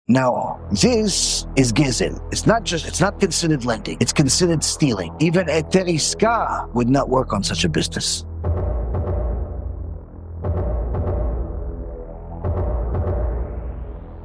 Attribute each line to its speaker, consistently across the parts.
Speaker 1: Now, this is gezel. It's not considered lending. It's considered stealing. Even a teriska would not work on such a business.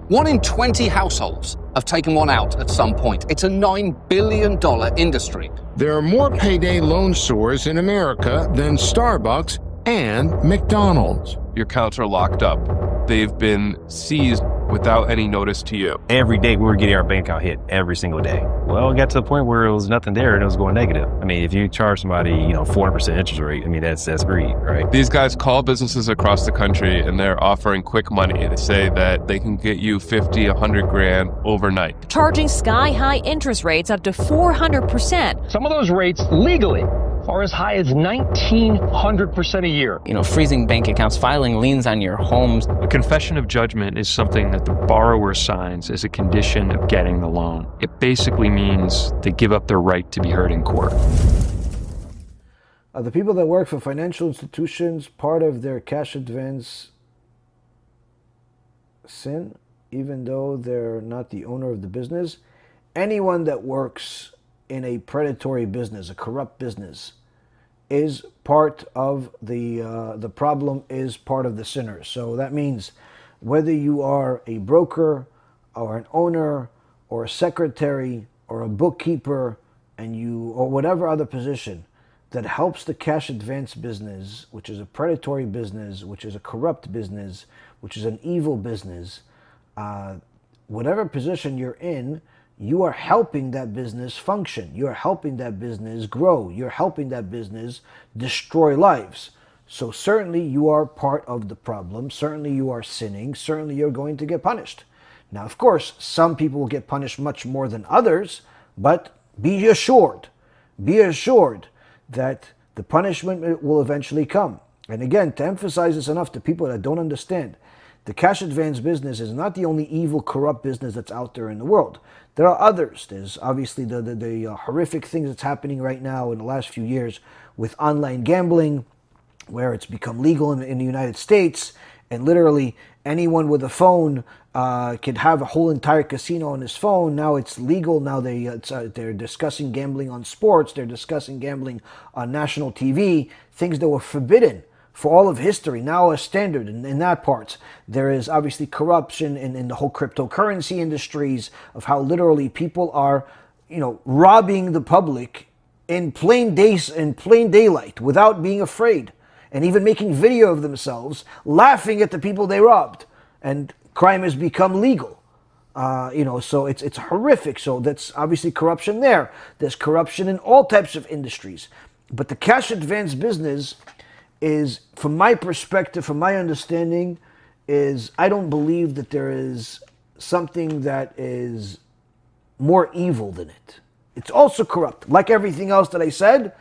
Speaker 2: One in 20 households have taken one out at some point. It's a $9 billion industry.
Speaker 3: There are more payday loan stores in America than Starbucks and McDonald's.
Speaker 4: Your accounts are locked up. They've been seized without any notice to you.
Speaker 5: Every day we were getting our bank account hit every single day. Well, it got to the point where it was nothing there and it was going negative. I mean, if you charge somebody, 400% interest rate, I mean, that's greed, right?
Speaker 4: These guys call businesses across the country and they're offering quick money. They say that they can get you 50, 100 grand overnight.
Speaker 6: Charging sky-high interest rates up to 400%.
Speaker 7: Some of those rates legally are as high as 1,900% a year.
Speaker 8: Freezing bank accounts, filing liens on your homes.
Speaker 9: A confession of judgment is something that the borrower signs as a condition of getting the loan. It basically means they give up their right to be heard in court.
Speaker 10: Are the people that work for financial institutions part of their cash advance sin, even though they're not the owner of the business? Anyone that works in a predatory business, a corrupt business, is part of the problem, is part of the sinner. So that means whether you are a broker or an owner or a secretary or a bookkeeper or whatever other position that helps the cash advance business, which is a predatory business, which is a corrupt business, which is an evil business, whatever position you're in, you are helping that business function. You're helping that business grow. You're helping that business destroy lives. So certainly you are part of the problem. Certainly you are sinning. Certainly you're going to get punished. Now, of course, some people will get punished much more than others, but be assured that the punishment will eventually come. And again, to emphasize this enough to people that don't understand, the cash advance business is not the only evil, corrupt business that's out there in the world. There are others. There's obviously the horrific things that's happening right now in the last few years with online gambling, where it's become legal in the United States, and literally anyone with a phone could have a whole entire casino on his phone. Now it's legal. Now they're discussing gambling on sports. They're discussing gambling on national TV, things that were forbidden for all of history, now a standard in that part. There is obviously corruption in the whole cryptocurrency industries, of how literally people are, robbing the public in plain daylight without being afraid, and even making video of themselves laughing at the people they robbed, and crime has become legal. So it's horrific. So that's obviously corruption there. There's corruption in all types of industries, but the cash advance business is, from my perspective, from my understanding, is I don't believe that there is something that is more evil than it. It's also corrupt, like everything else that I said,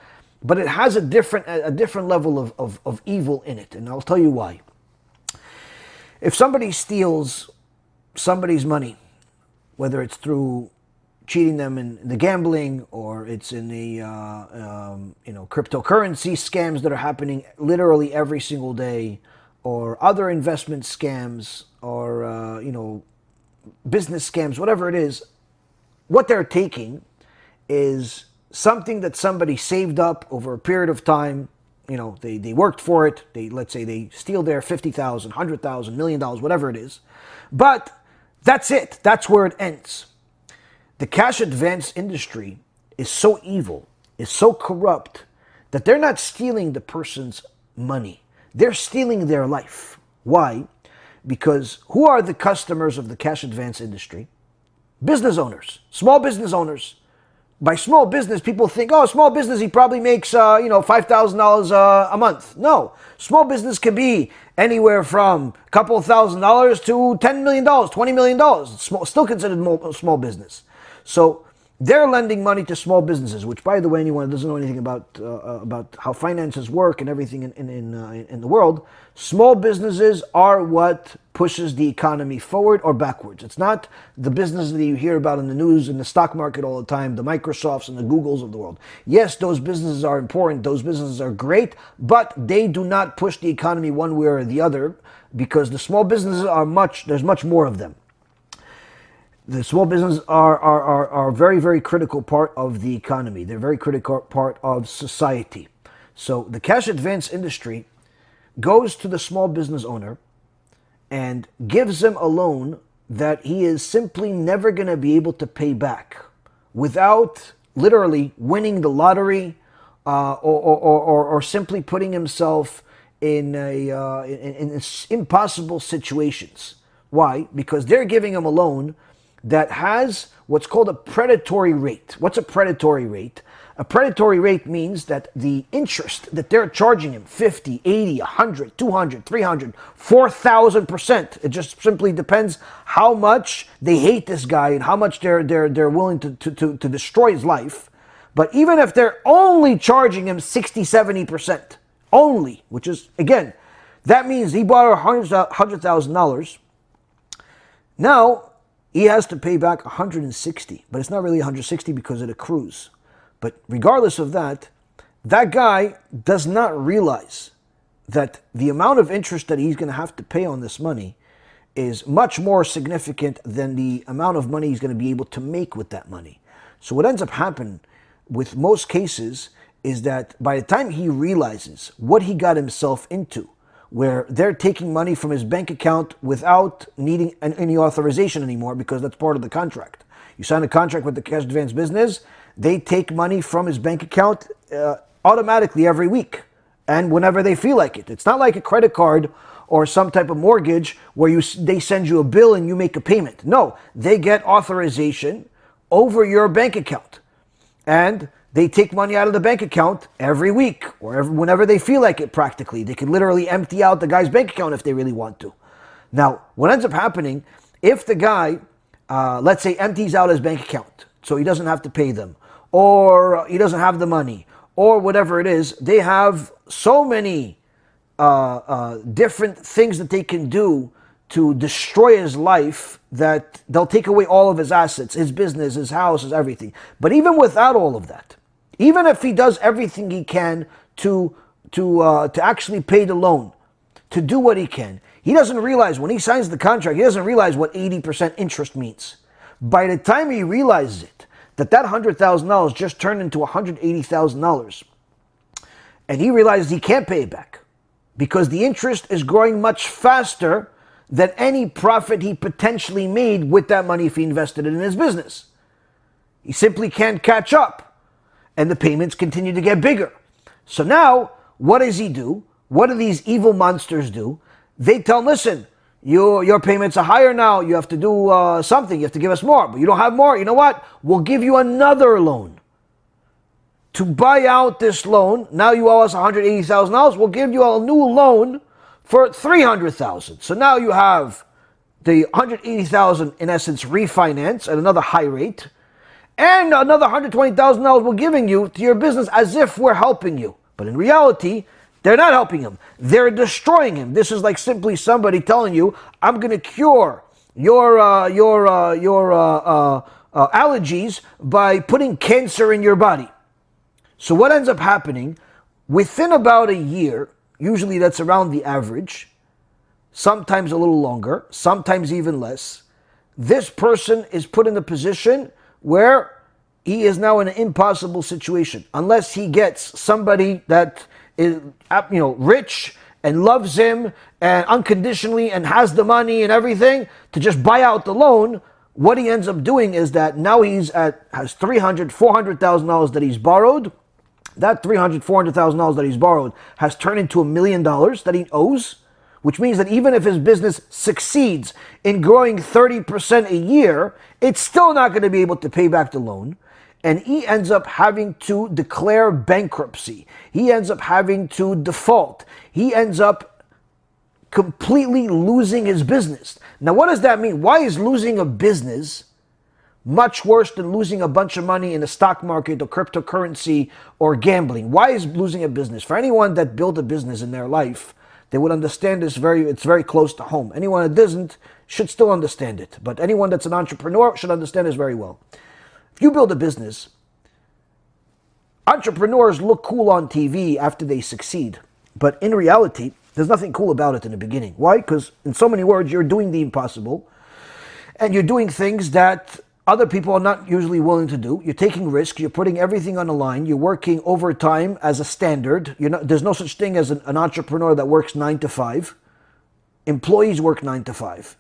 Speaker 10: but it has a different level of evil in it, and I'll tell you why. If somebody steals somebody's money, whether it's through cheating them in the gambling, or it's in the cryptocurrency scams that are happening literally every single day, or other investment scams, or business scams, whatever it is, what they're taking is something that somebody saved up over a period of time. They worked for it. Let's say they steal their $50,000, $100,000, $1 million, whatever it is, but that's it. That's where it ends. The cash advance industry is so evil, is so corrupt, that they're not stealing the person's money. They're stealing their life. Why? Because who are the customers of the cash advance industry? Business owners, small business owners. By small business, people think, small business, he probably makes, $5,000 a month. No, small business can be anywhere from a couple of $1,000s to $10 million, $20 million. It's still considered small business. So they're lending money to small businesses, which, by the way, anyone who doesn't know anything about how finances work and everything in the world, small businesses are what pushes the economy forward or backwards. It's not the businesses that you hear about in the news and the stock market all the time, the Microsofts and the Googles of the world. Yes, those businesses are important. Those businesses are great, but they do not push the economy one way or the other, because the small businesses there's much more of them. The small businesses are a very, very critical part of the economy. They're a very critical part of society. So the cash advance industry goes to the small business owner and gives him a loan that he is simply never going to be able to pay back without literally winning the lottery or simply putting himself in impossible situations. Why? Because they're giving him a loan that has what's called a predatory rate. What's a predatory rate? A predatory rate means that the interest that they're charging him, 50, 80, 100, 200, 300, 4,000%. It just simply depends how much they hate this guy and how much they're willing to destroy his life. But even if they're only charging him 60, 70%, only, which is, again, that means he bought $100,000. Now, he has to pay back 160, but it's not really 160 because it accrues. But regardless of that, that guy does not realize that the amount of interest that he's going to have to pay on this money is much more significant than the amount of money he's going to be able to make with that money. So what ends up happening with most cases is that by the time he realizes what he got himself into, where they're taking money from his bank account without needing any authorization anymore because that's part of the contract. You sign a contract with the cash advance business, they take money from his bank account automatically every week and whenever they feel like it. It's not like a credit card or some type of mortgage where they send you a bill and you make a payment. No, they get authorization over your bank account. And they take money out of the bank account every week or whenever they feel like it practically. They can literally empty out the guy's bank account if they really want to. Now, what ends up happening, if the guy, let's say, empties out his bank account so he doesn't have to pay them, or he doesn't have the money, or whatever it is, they have so many different things that they can do to destroy his life that they'll take away all of his assets, his business, his house, his everything. But even without all of that, even if he does everything he can to actually pay the loan, to do what he can, he doesn't realize when he signs the contract, he doesn't realize what 80% interest means. By the time he realizes it, that $100,000 just turned into $180,000, and he realizes he can't pay it back because the interest is growing much faster than any profit he potentially made with that money if he invested it in his business. He simply can't catch up. And the payments continue to get bigger. So now, what does he do? What do these evil monsters do? They tell him, listen, your payments are higher now. You have to do something. You have to give us more. But you don't have more. You know what? We'll give you another loan. To buy out this loan, now you owe us $180,000. We'll give you a new loan for $300,000. So now you have the $180,000 in essence refinance at another high rate. And another $120,000 we're giving you to your business as if we're helping you. But in reality, they're not helping him. They're destroying him. This is like simply somebody telling you, I'm going to cure your allergies by putting cancer in your body. So what ends up happening, within about a year, usually that's around the average, sometimes a little longer, sometimes even less, this person is put in a position where he is now in an impossible situation unless he gets somebody that is, rich and loves him and unconditionally and has the money and everything to just buy out the loan. What he ends up doing is that now has $300,000, $400,000 that he's borrowed. That $300,000, $400,000 that he's borrowed has turned into $1 million that he owes, which means that even if his business succeeds in growing 30% a year, it's still not going to be able to pay back the loan. And he ends up having to declare bankruptcy. He ends up having to default. He ends up completely losing his business. Now, what does that mean? Why is losing a business much worse than losing a bunch of money in the stock market or cryptocurrency or gambling? Why is losing a business? For anyone that built a business in their life, they would understand this it's very close to home. Anyone that doesn't should still understand it. But anyone that's an entrepreneur should understand this very well. If you build a business, entrepreneurs look cool on TV after they succeed. But in reality, there's nothing cool about it in the beginning. Why? Because in so many words, you're doing the impossible. and you're doing things that other people are not usually willing to do. You're taking risks. You're putting everything on the line. You're working overtime as a standard. There's no such thing as an entrepreneur that works 9 to 5. Employees work 9 to 5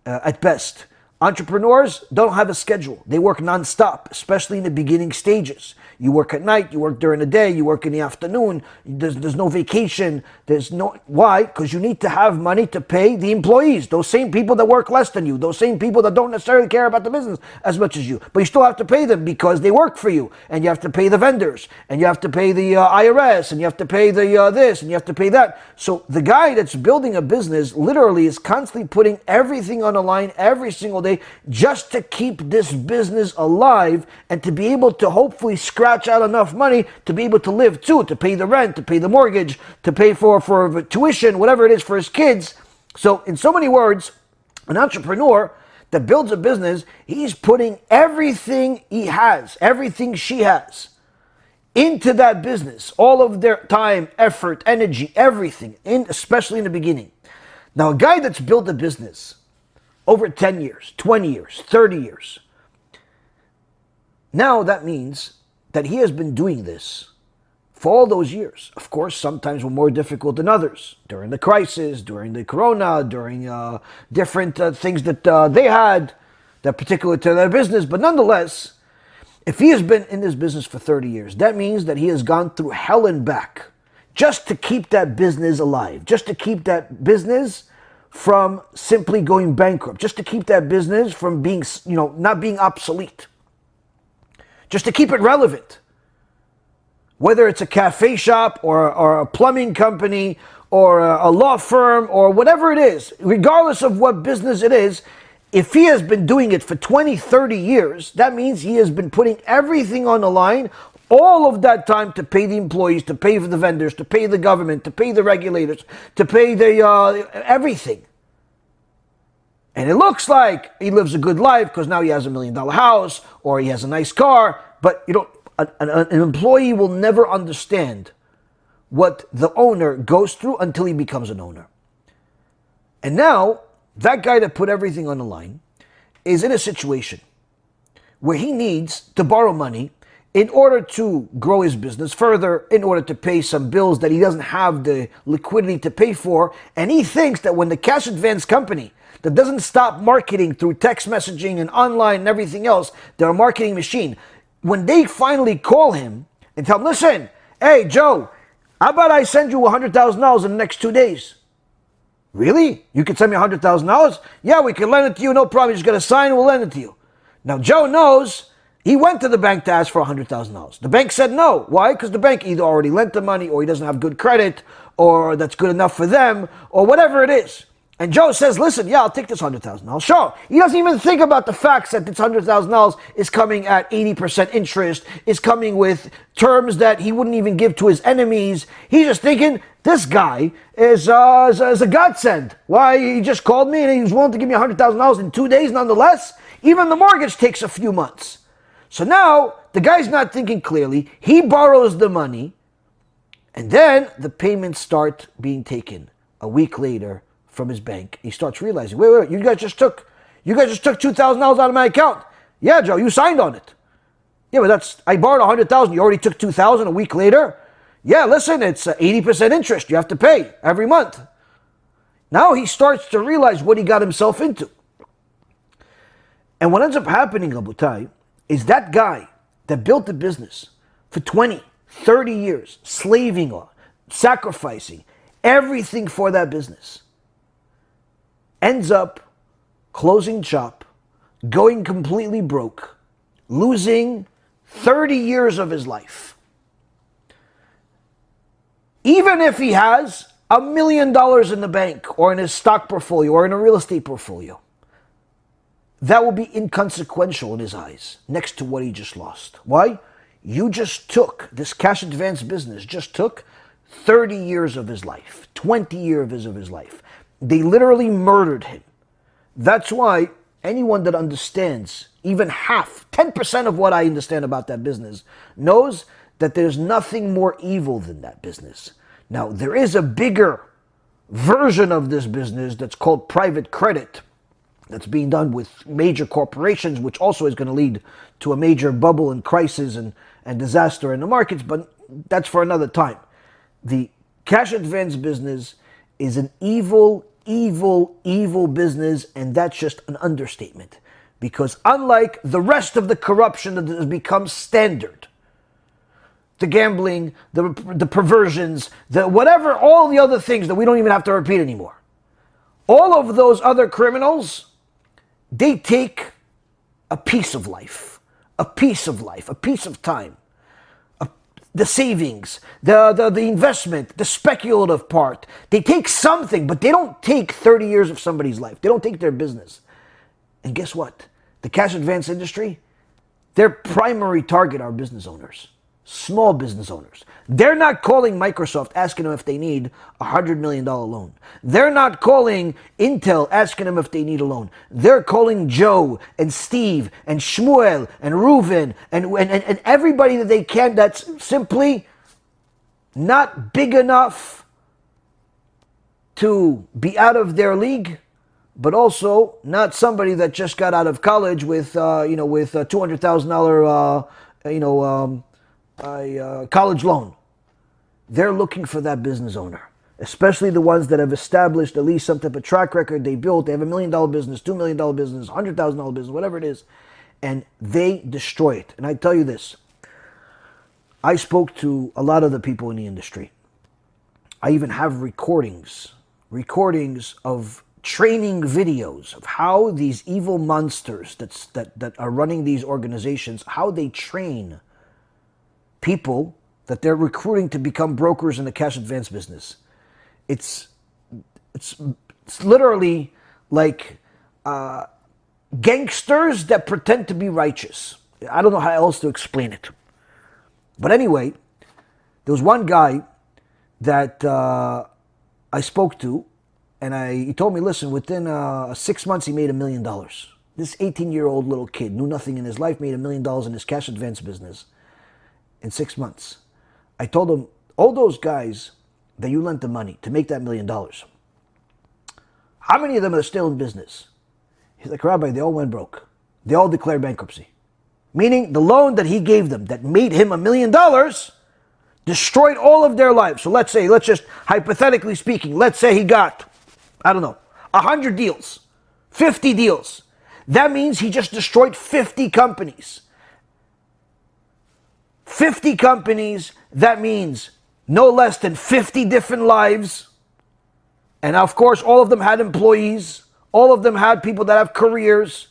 Speaker 10: at best. Entrepreneurs don't have a schedule. They work nonstop, especially in the beginning stages. You work at night, you work during the day, you work in the afternoon. There's no vacation. Why? Because you need to have money to pay the employees, those same people that work less than you, those same people that don't necessarily care about the business as much as you. But you still have to pay them because they work for you. And you have to pay the vendors, and you have to pay the IRS, and you have to pay the this, and you have to pay that. So the guy that's building a business literally is constantly putting everything on the line every single day just to keep this business alive and to be able to hopefully scratch out enough money to be able to live too, to pay the rent, to pay the mortgage, to pay for tuition, whatever it is for his kids. So in so many words, an entrepreneur that builds a business, he's putting everything he has, everything she has into that business, all of their time, effort, energy, everything, especially in the beginning. Now, a guy that's built a business over 10 years, 20 years, 30 years, now that means that he has been doing this for all those years. Of course, sometimes were more difficult than others. During the crisis, during the corona, during different things that they had, that particular to their business. But nonetheless, if he has been in this business for 30 years, that means that he has gone through hell and back just to keep that business alive, just to keep that business from simply going bankrupt, just to keep that business from being, not being obsolete, just to keep it relevant. Whether it's a cafe shop or a plumbing company or a law firm or whatever it is, regardless of what business it is, if he has been doing it for 20, 30 years, that means he has been putting everything on the line, all of that time to pay the employees, to pay for the vendors, to pay the government, to pay the regulators, to pay the everything. And it looks like he lives a good life because now he has $1 million house or he has a nice car. But an employee will never understand what the owner goes through until he becomes an owner. And now that guy that put everything on the line is in a situation where he needs to borrow money in order to grow his business further, in order to pay some bills that he doesn't have the liquidity to pay for. And he thinks that when the cash advance company that doesn't stop marketing through text messaging and online and everything else, they're a marketing machine. When they finally call him and tell him, listen, hey, Joe, how about I send you $100,000 in the next 2 days? Really? You can send me $100,000? Yeah, we can lend it to you, no problem. You just got to sign and we'll lend it to you. Now, Joe knows he went to the bank to ask for $100,000. The bank said no. Why? Because the bank either already lent the money or he doesn't have good credit or that's good enough for them or whatever it is. And Joe says, listen, yeah, I'll take this $100,000. Sure. He doesn't even think about the facts that this $100,000 is coming at 80% interest, is coming with terms that he wouldn't even give to his enemies. He's just thinking, this guy is a godsend. Why? He just called me and he was willing to give me $100,000 in 2 days nonetheless. Even the mortgage takes a few months. So now the guy's not thinking clearly. He borrows the money and then the payments start being taken a week later from his bank. He starts realizing, wait, you guys just took $2,000 out of my account. Yeah, Joe, you signed on it. Yeah, but I borrowed $100,000. You already took $2,000 a week later. Yeah, listen, it's 80% interest you have to pay every month. Now he starts to realize what he got himself into. And what ends up happening, Abutai, is that guy that built the business for 20, 30 years, slaving on, sacrificing everything for that business, ends up closing shop, going completely broke, losing 30 years of his life. Even if he has $1 million in the bank or in his stock portfolio or in a real estate portfolio, that will be inconsequential in his eyes next to what he just lost. Why? You just took, this cash advance business just took 30 years of his life, 20 years of his life. They literally murdered him. That's why anyone that understands even half, 10% of what I understand about that business knows that there's nothing more evil than that business. Now, there is a bigger version of this business that's called private credit. that's being done with major corporations, which also is going to lead to a major bubble and crisis and disaster in the markets, but that's for another time. The cash advance business is an evil business, and that's just an understatement. Because unlike the rest of the corruption that has become standard, the gambling, the perversions, the whatever, all the other things that we don't even have to repeat anymore, all of those other criminals, they take a piece of life, a piece of time, the savings, the investment, the speculative part. They take something, but they don't take 30 years of somebody's life. They don't take their business. And guess what? The cash advance industry, their primary target are business owners, small business owners. They're not calling Microsoft asking them if they need a $100 million loan. They're not calling Intel asking them if they need a loan. They're calling Joe and Steve and Shmuel and Reuven and everybody that they can that's simply not big enough to be out of their league, but also not somebody that just got out of college with $200,000 college loan. They're looking for that business owner, especially the ones that have established at least some type of track record. They have $1 million business, $2 million business, $100,000 business, whatever it is, and they destroy it. And I tell you this, I spoke to a lot of the people in the industry. I even have recordings of training videos of how these evil monsters that are running these organizations, how they train people that they're recruiting to become brokers in the cash advance business. It's literally like gangsters that pretend to be righteous. I don't know how else to explain it. But anyway, there was one guy that I spoke to, and he told me, listen, within 6 months he made $1 million. This 18-year-old little kid, knew nothing in his life, made $1 million in his cash advance business in 6 months. I told him, all those guys that you lent the money to make that $1 million, how many of them are still in business? He's like, Rabbi, they all went broke. They all declared bankruptcy. Meaning the loan that he gave them that made him $1 million destroyed all of their lives. So let's just hypothetically speaking, let's say he got, 100 deals, 50 deals. That means he just destroyed 50 companies. 50 companies, that means no less than 50 different lives. And of course, all of them had employees. All of them had people that have careers.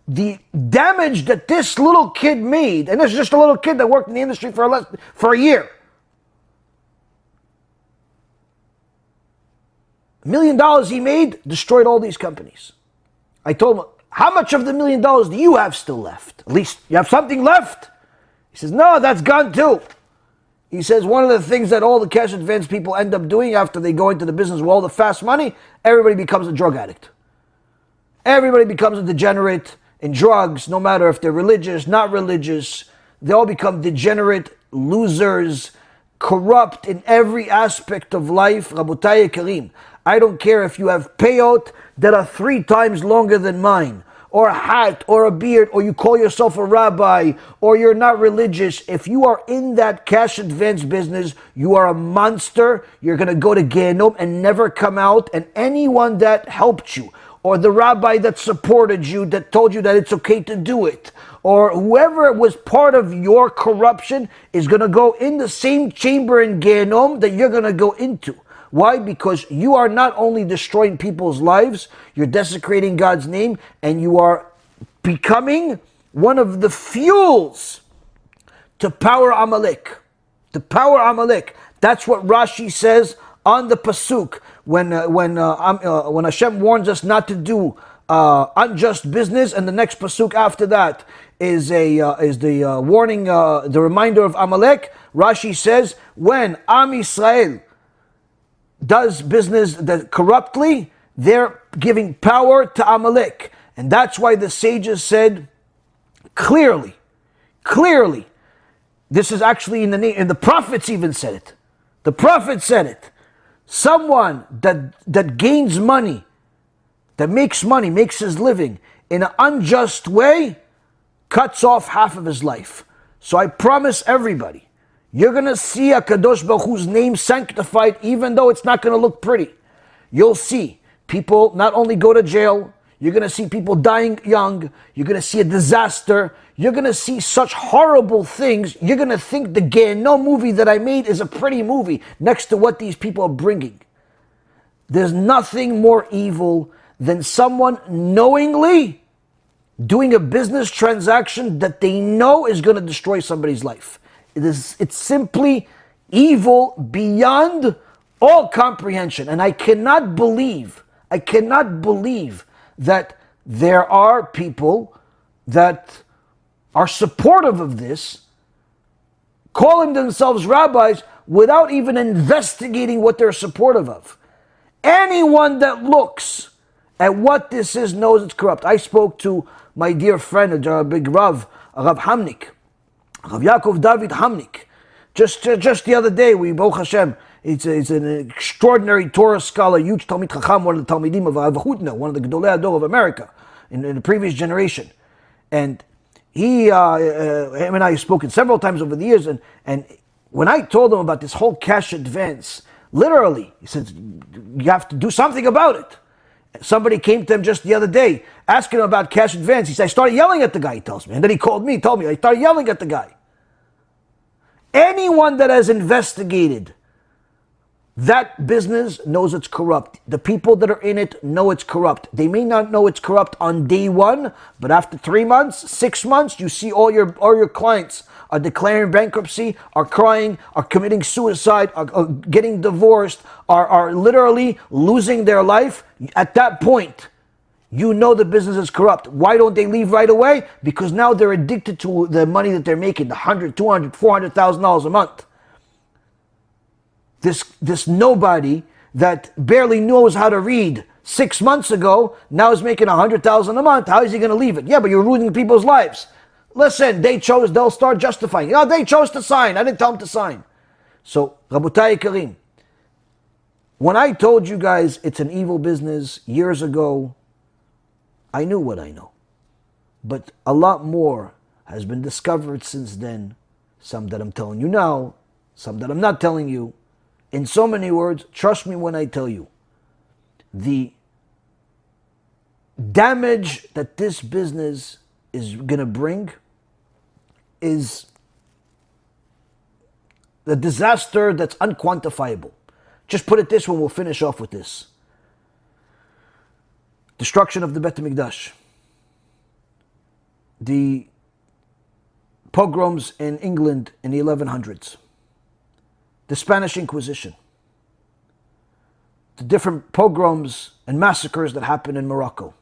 Speaker 10: The damage that this little kid made, and this is just a little kid that worked in the industry for a year. $1 million he made, destroyed all these companies. I told him, how much of the $1 million do you have still left? At least you have something left? He says, no, that's gone too. He says, one of the things that all the cash advance people end up doing after they go into the business with all the fast money, everybody becomes a drug addict. Everybody becomes a degenerate in drugs, no matter if they're religious, not religious. They all become degenerate, losers, corrupt in every aspect of life. Rabotai Karim, I don't care if you have payot that are 3 times longer than mine, or a hat, or a beard, or you call yourself a rabbi, or you're not religious. If you are in that cash advance business, you are a monster. You're going to go to Gehenom and never come out. And anyone that helped you, or the rabbi that supported you, that told you that it's okay to do it, or whoever was part of your corruption is going to go in the same chamber in Gehenom that you're going to go into. Why? Because you are not only destroying people's lives, you're desecrating God's name, and you are becoming one of the fuels to power Amalek. To power Amalek. That's what Rashi says on the pasuk when Hashem warns us not to do unjust business, and the next pasuk after that is the warning, the reminder of Amalek. Rashi says, when Am Yisrael does business corruptly, they're giving power to Amalek. And that's why the sages said clearly, this is actually in the name, and the prophets even said it. The prophet said it. Someone that gains money, that makes money, makes his living in an unjust way, cuts off half of his life. So I promise everybody, you're going to see HaKadosh Baruch Hu's name sanctified, even though it's not going to look pretty. You'll see people not only go to jail, you're going to see people dying young, you're going to see a disaster, you're going to see such horrible things, you're going to think the Gehinnom movie that I made is a pretty movie next to what these people are bringing. There's nothing more evil than someone knowingly doing a business transaction that they know is going to destroy somebody's life. It's simply evil beyond all comprehension. And I cannot believe that there are people that are supportive of this, calling themselves rabbis without even investigating what they're supportive of. Anyone that looks at what this is knows it's corrupt. I spoke to my dear friend, a big Rav Hamnik, Rav Yaakov David Hamnik. Just the other day, we, Baruch Hashem, it's an extraordinary Torah scholar, huge Talmid Chacham, one of the Talmidim of Avchutna, one of the Gedolei Ador of America in the previous generation. And him and I have spoken several times over the years, and when I told him about this whole cash advance, literally, he said, you have to do something about it. Somebody came to him just the other day, asking him about cash advance. He said, I started yelling at the guy, he tells me. And then he told me, I started yelling at the guy. Anyone that has investigated that business knows it's corrupt. The people that are in it know it's corrupt. They may not know it's corrupt on day one, but after 3 months, 6 months, you see all your clients are declaring bankruptcy, are crying, are committing suicide, are getting divorced, are literally losing their life. At that point, you know the business is corrupt. Why don't they leave right away? Because now they're addicted to the money that they're making, the $100,000, $200,000, $400,000 a month. This nobody that barely knows how to read 6 months ago now is making $100,000 a month. How is he going to leave it? Yeah, but you're ruining people's lives. Listen, they'll start justifying. They chose to sign. I didn't tell them to sign. So, Rabotai Karim, when I told you guys it's an evil business years ago, I knew what I know. But a lot more has been discovered since then. Some that I'm telling you now, some that I'm not telling you. In so many words, trust me when I tell you, the damage that this business is going to bring is a disaster that's unquantifiable. Just put it this way, we'll finish off with this. Destruction of the Beit HaMikdash. The pogroms in England in the 1100s. The Spanish Inquisition. The different pogroms and massacres that happened in Morocco.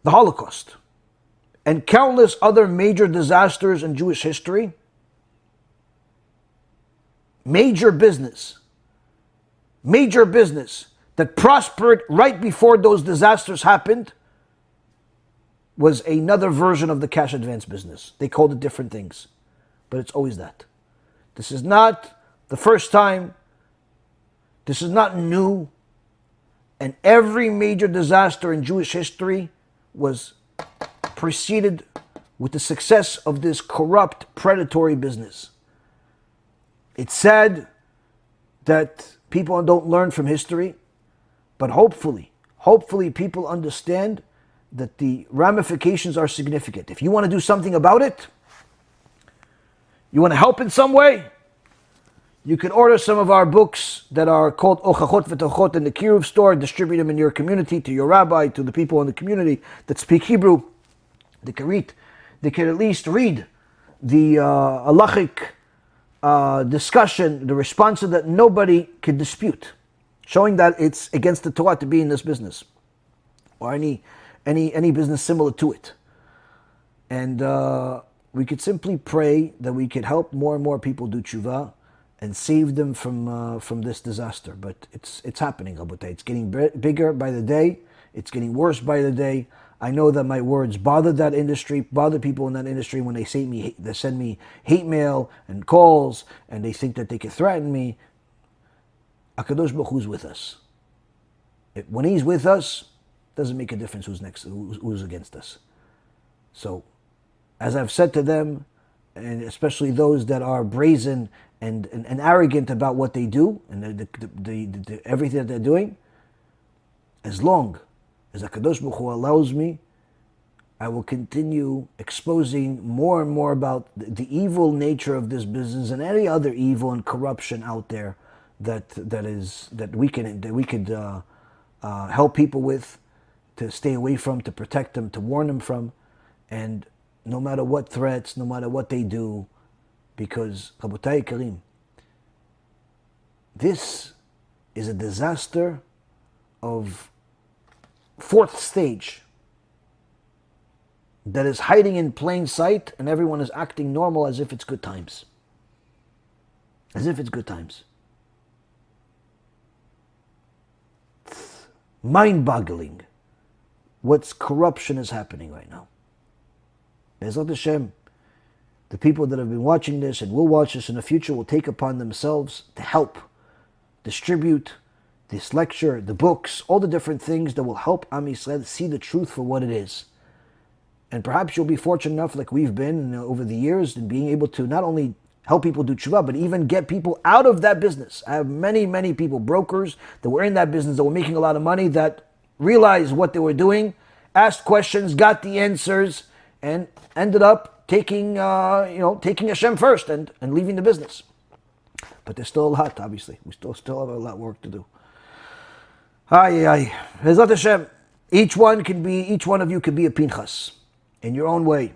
Speaker 10: The Holocaust. And countless other major disasters in Jewish history. Major business that prospered right before those disasters happened was another version of the cash advance business. They called it different things, but it's always that. This is not the first time. This is not new. And every major disaster in Jewish history was preceded with the success of this corrupt, predatory business. It's sad that people don't learn from history, but hopefully people understand that the ramifications are significant. If you want to do something about it, you want to help in some way, you can order some of our books that are called Ochachot V'Tochot in the Kiruv store, distribute them in your community, to your rabbi, to the people in the community that speak Hebrew. They can at least read the halachic discussion, the response that nobody can dispute, showing that it's against the Torah to be in this business, or any business similar to it. And we could simply pray that we could help more and more people do tshuva and save them from this disaster. But it's happening, Rabotai. It's getting bigger by the day. It's getting worse by the day. I know that my words bother that industry, bother people in that industry when they send me hate mail and calls, and they think that they can threaten me. HaKadosh Baruch Hu's with us. When he's with us, doesn't make a difference who's against us. So, as I've said to them, and especially those that are brazen and arrogant about what they do and everything that they're doing, as long as HaKadosh Baruch Hu allows me, I will continue exposing more and more about the evil nature of this business and any other evil and corruption out there that we could help people with, to stay away from, to protect them, to warn them from, and no matter what threats, no matter what they do, because Rabotai Karim, this is a disaster of fourth stage that is hiding in plain sight, and everyone is acting normal as if it's good times. As if it's good times. It's mind-boggling what corruption is happening right now. BeEzrat HaShem, the people that have been watching this and will watch this in the future will take upon themselves to help distribute this lecture, the books, all the different things that will help Am Yisrael see the truth for what it is. And perhaps you'll be fortunate enough, like we've been over the years, in being able to not only help people do tshuva, but even get people out of that business. I have many, many people, brokers, that were in that business, that were making a lot of money, that realized what they were doing, asked questions, got the answers, and ended up taking Hashem first and leaving the business. But there's still a lot, obviously. We still have a lot of work to do. BeEzrat HaShem, each one of you can be a Pinchas in your own way.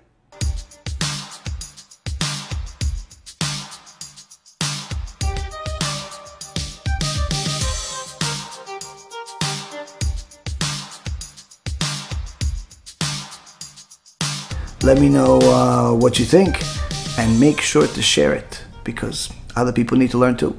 Speaker 10: Let me know what you think, and make sure to share it, because other people need to learn too.